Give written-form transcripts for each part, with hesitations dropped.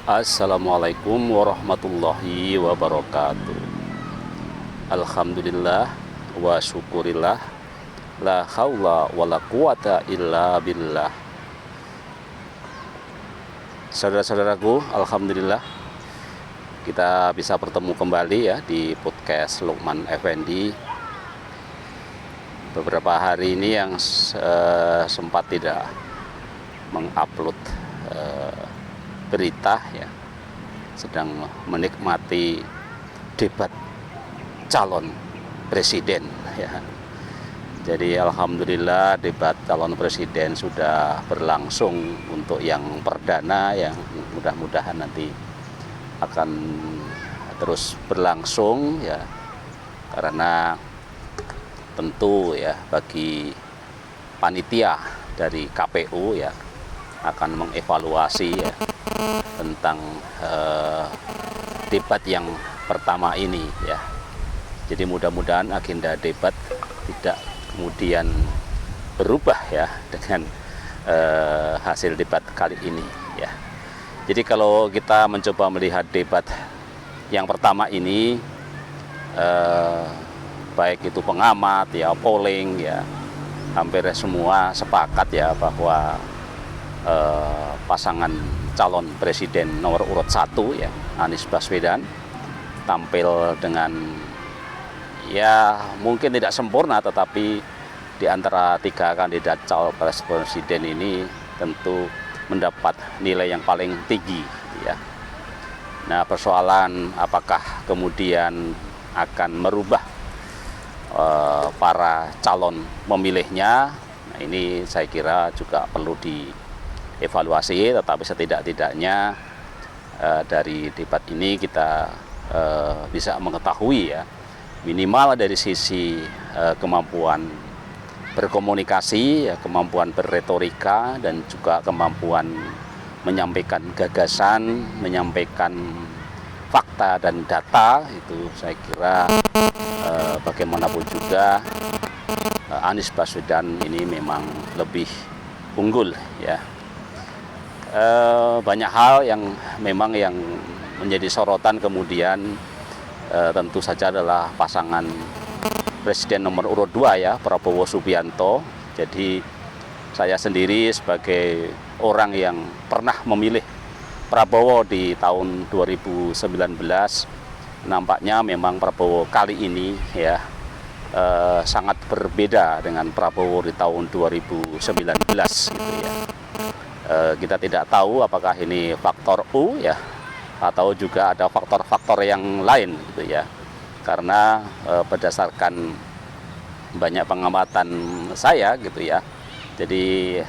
Assalamualaikum warahmatullahi wabarakatuh. Alhamdulillah wa syukurillah, la haula wa la quwata illa billah. Saudara-saudaraku, alhamdulillah kita bisa bertemu kembali ya di podcast Lukman Effendi. Beberapa hari ini yang sempat tidak mengupload berita ya, sedang menikmati debat calon presiden ya. Jadi alhamdulillah debat calon presiden sudah berlangsung untuk yang perdana, yang mudah-mudahan nanti akan terus berlangsung ya, karena tentu ya bagi panitia dari KPU ya akan mengevaluasi ya tentang debat yang pertama ini ya. Jadi mudah-mudahan agenda debat tidak kemudian berubah ya dengan hasil debat kali ini ya. Jadi kalau kita mencoba melihat debat yang pertama ini, baik itu pengamat ya, polling ya, hampir semua sepakat ya bahwa pasangan calon presiden nomor urut 1 ya, Anies Baswedan, tampil dengan ya mungkin tidak sempurna, tetapi di antara 3 kandidat calon presiden ini tentu mendapat nilai yang paling tinggi ya. Nah, persoalan apakah kemudian akan merubah para calon pemilihnya, nah ini saya kira juga perlu dievaluasi, tetapi setidak-tidaknya dari debat ini kita bisa mengetahui ya, minimal dari sisi kemampuan berkomunikasi ya, kemampuan berretorika, dan juga kemampuan menyampaikan gagasan, menyampaikan fakta dan data, itu saya kira bagaimanapun juga Anies Baswedan ini memang lebih unggul ya. Banyak hal yang memang yang menjadi sorotan kemudian tentu saja adalah pasangan presiden nomor urut 2 ya, Prabowo Subianto. Jadi saya sendiri sebagai orang yang pernah memilih Prabowo di tahun 2019, nampaknya memang Prabowo kali ini ya sangat berbeda dengan Prabowo di tahun 2019 gitu ya. Kita tidak tahu apakah ini faktor U ya, atau juga ada faktor-faktor yang lain gitu ya. Karena berdasarkan banyak pengamatan saya gitu ya, jadi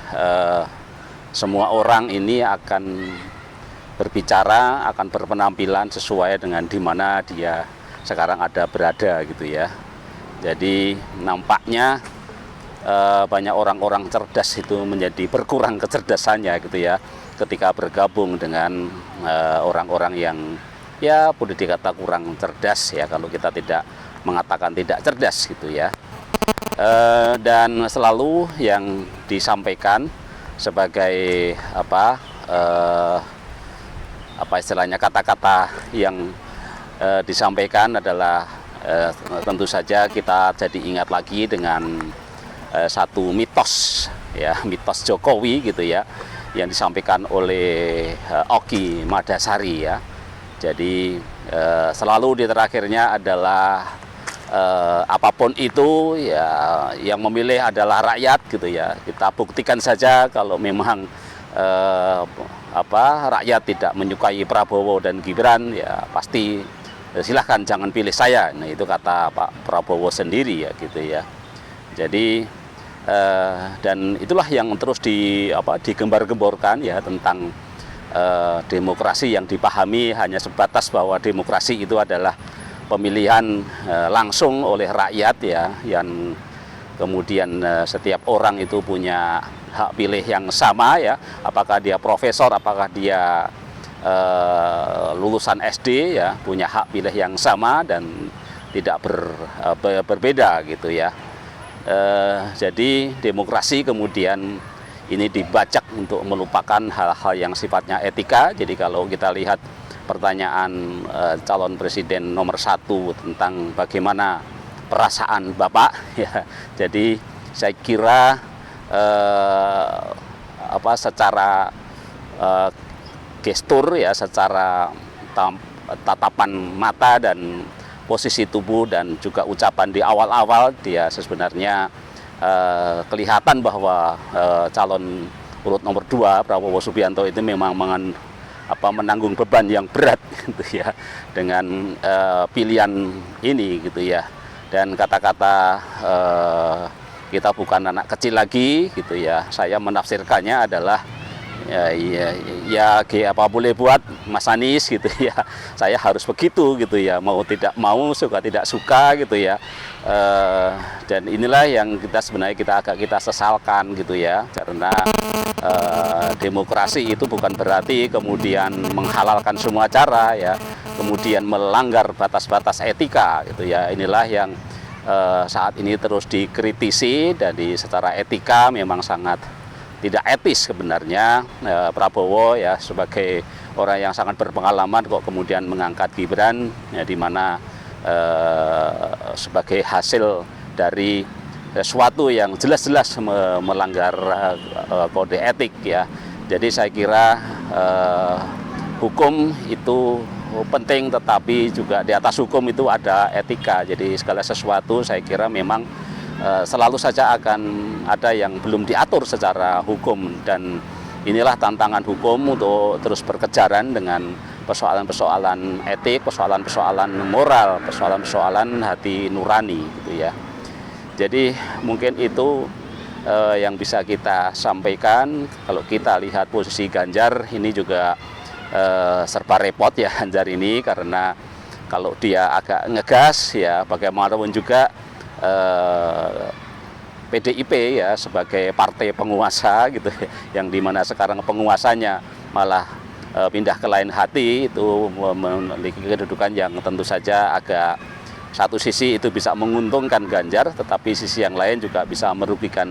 semua orang ini akan berbicara, akan berpenampilan sesuai dengan di mana dia sekarang ada berada gitu ya. Jadi nampaknya banyak orang-orang cerdas itu menjadi berkurang kecerdasannya gitu ya, ketika bergabung dengan orang-orang yang ya boleh dikata kurang cerdas ya, kalau kita tidak mengatakan tidak cerdas gitu ya. Dan selalu yang disampaikan sebagai apa istilahnya, kata-kata yang disampaikan adalah tentu saja kita jadi ingat lagi dengan satu mitos ya, mitos Jokowi gitu ya, yang disampaikan oleh Oki Madasari ya. Jadi selalu di terakhirnya adalah apapun itu ya, yang memilih adalah rakyat gitu ya. Kita buktikan saja kalau memang rakyat tidak menyukai Prabowo dan Gibran ya, pasti silahkan jangan pilih saya. Nah, itu kata Pak Prabowo sendiri ya gitu ya. Jadi dan itulah yang terus digembar-gemborkan ya, tentang demokrasi yang dipahami hanya sebatas bahwa demokrasi itu adalah pemilihan langsung oleh rakyat ya, yang kemudian setiap orang itu punya hak pilih yang sama ya, apakah dia profesor, apakah dia lulusan SD ya, punya hak pilih yang sama dan tidak berbeda gitu ya. Jadi demokrasi kemudian ini dibajak untuk melupakan hal-hal yang sifatnya etika. Jadi kalau kita lihat pertanyaan calon presiden nomor 1 tentang bagaimana perasaan Bapak, ya, jadi saya kira secara gestur, ya, secara tatapan mata dan posisi tubuh dan juga ucapan di awal-awal, dia sebenarnya kelihatan bahwa calon urut nomor 2 Prabowo Subianto itu memang menanggung beban yang berat gitu ya, dengan pilihan ini gitu ya. Dan kata-kata kita bukan anak kecil lagi gitu ya, saya menafsirkannya adalah apa boleh buat Mas Anies gitu ya, saya harus begitu gitu ya, mau tidak mau, suka tidak suka gitu ya. Dan inilah yang kita sesalkan gitu ya, karena demokrasi itu bukan berarti kemudian menghalalkan semua cara ya, kemudian melanggar batas-batas etika gitu ya. Inilah yang saat ini terus dikritisi, dan secara etika memang sangat tidak etis sebenarnya. Prabowo ya sebagai orang yang sangat berpengalaman kok kemudian mengangkat Gibran, ya, di mana sebagai hasil dari sesuatu yang jelas-jelas melanggar kode etik ya. Jadi saya kira hukum itu penting, tetapi juga di atas hukum itu ada etika. Jadi segala sesuatu saya kira memang selalu saja akan ada yang belum diatur secara hukum, dan inilah tantangan hukum untuk terus berkejaran dengan persoalan-persoalan etik, persoalan-persoalan moral, persoalan-persoalan hati nurani gitu ya. Jadi mungkin itu yang bisa kita sampaikan. Kalau kita lihat posisi Ganjar ini juga serba repot ya Ganjar ini, karena kalau dia agak ngegas ya bagaimanapun juga PDIP ya sebagai partai penguasa gitu, yang dimana sekarang penguasanya malah pindah ke lain hati, itu memiliki kedudukan yang tentu saja agak, satu sisi itu bisa menguntungkan Ganjar, tetapi sisi yang lain juga bisa merugikan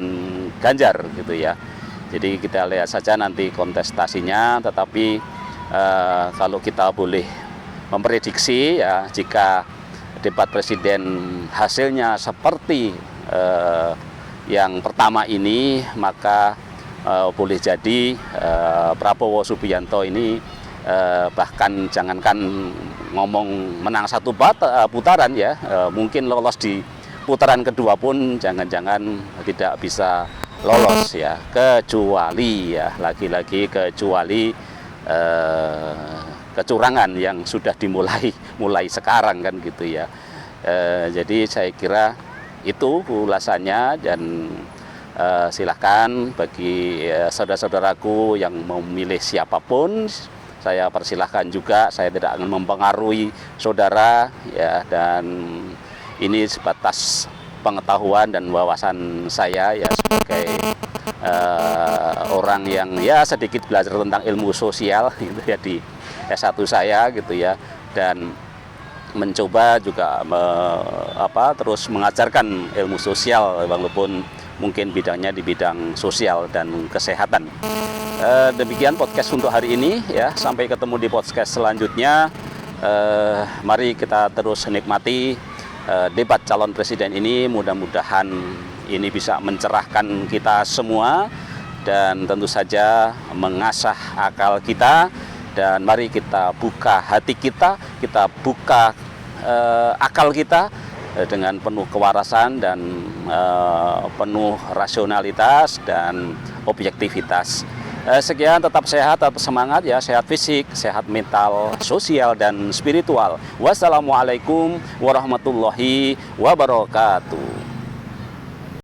Ganjar gitu ya. Jadi kita lihat saja nanti kontestasinya, tetapi kalau kita boleh memprediksi ya, jika debat presiden hasilnya seperti yang pertama ini, maka boleh jadi Prabowo Subianto ini bahkan jangankan ngomong menang satu putaran ya, mungkin lolos di putaran kedua pun jangan-jangan tidak bisa lolos ya, kecuali ya lagi-lagi kecuali kecurangan yang sudah mulai sekarang kan gitu ya. Jadi saya kira itu ulasannya, dan silahkan bagi saudara-saudaraku yang memilih siapapun, saya persilahkan juga, saya tidak akan mempengaruhi saudara ya, dan ini sebatas pengetahuan dan wawasan saya ya sebagai orang yang ya sedikit belajar tentang ilmu sosial gitu ya di S1 saya gitu ya, dan mencoba juga terus mengajarkan ilmu sosial walaupun mungkin bidangnya di bidang sosial dan kesehatan. Demikian podcast untuk hari ini ya, sampai ketemu di podcast selanjutnya. Mari kita terus nikmati debat calon presiden ini, mudah-mudahan ini bisa mencerahkan kita semua dan tentu saja mengasah akal kita. Dan mari kita buka hati kita buka akal kita dengan penuh kewarasan dan penuh rasionalitas dan objektivitas. Sekian, tetap sehat, tetap semangat ya, sehat fisik, sehat mental, sosial dan spiritual. Wassalamualaikum warahmatullahi wabarakatuh.